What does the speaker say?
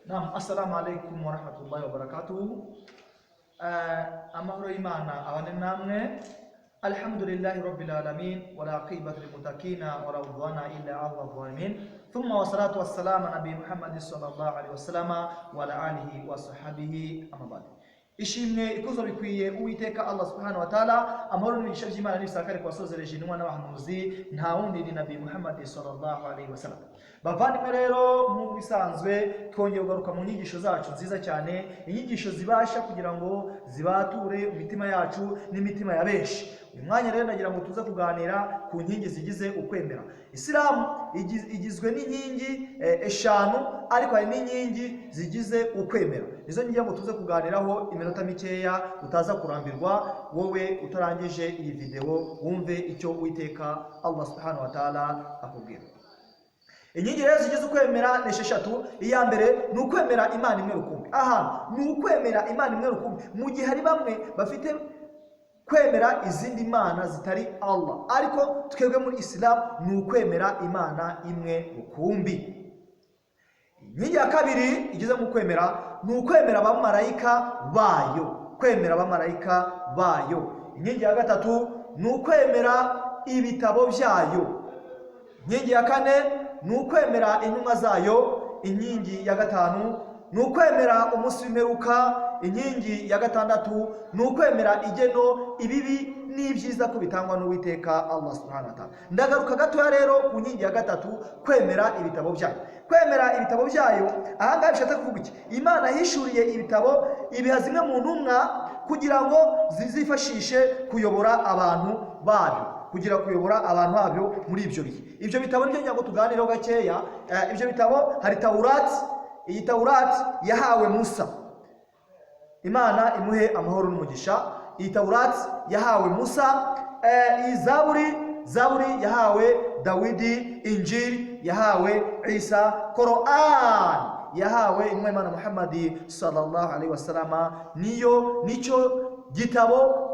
Naam, assalamu alaikum wa rahmatullahi wa barakatuh. Amahoro y'Imana abane namwe. Alhamdulillahi rabbil alamin wa la aqibatu lil muttaqin wa la udwana illa 'ala adh-dhalimin. Thumma wassalatu wassalamu nabi Muhammad sallallahu alaihi wasallam wa ala alihi wa sahbihi amma ba'd. Ishimwe ikuzo bikwiye Uwiteka Allah subhanahu wa ta'ala, amahoro n'imigisha by'Imana n'ibisakare kwasozereje intumwa n'abahanuzi nta wundi ni nabi Muhammad sallallahu alaihi wasallam. Bavandimwe rero mu bisanzwe twongeye kugaruka mu nyigisho zacu nziza cyane, inyigisho zibasha kugira ngo zibature imitima yacu n'imitima ya benshi. Uyu mwanya rero nagira ngo tuze kuganira ku nkingi zigize ukwemera. Islam igizwe n'inkingi eshanu, ariko hari n'inkingi zigize ukwemera. Izo ngiye ngo tuze kuganiraho iminota mikeya, utaza kurambirwa wowe utarangije iyi video wumve icyo Uwiteka Allah subhanahu wa ta'ala akubwira. Inkingi rero zigize ukwemera ni esheshatu. Iya mbere ni ukwemera Imana imwe rukumbi. Aha ni ukwemera Imana imwe rukumbi, mu gihe hari bamwe bafite kwemera izindi mana zitari Allah, ariko twebwe muri Islam ni ukwemera Imana imwe rukumbi. Inkingi ya kabiri igize mu kwemera ni ukwemera abamarayika bayo, kwemera abamarayika bayo. Inkingi ya gatatu ni ukwemera ibitabo byayo. Inkingi ya kane ni ukwemera intumwa zayo. Inkingi ya gatanu ni ukwemera umunsi w'imperuka. Inkingi ya gatandatu ni ukwemera igeno, ibibi n'ibyiza ko bitangwa n'Uwiteka Allah subhanahu wa ta'ala. Ndagaruka gatoya rero ku nkingi ya gatatu, kwemera ibitabo byayo. Kwemera ibitabo byayo aha ngaha bishatse kuvuga iki? Imana yishuriye ibitabo ibiha zimwe mu ntumwa kugira ngo zizifashishe kuyobora abantu babyo, kugira kuyobora abantu babyo muri ibyo bihe. Ibyo bitabo nibyo ngira ngo tuganireho gakeya. Ibyo bitabo hari Tawurati. Iyi Tawurati yahawe Musa, Imana imuhe amahoro n'umugisha. Iyi Tawurati yahawe Musa. Iyi Zaburi yahawe Dawidi. Injili yahawe Isa. Quran yahawe intumwa y'Imana Muhammad sallallahu alaihi wasallam. Nicyo gitabo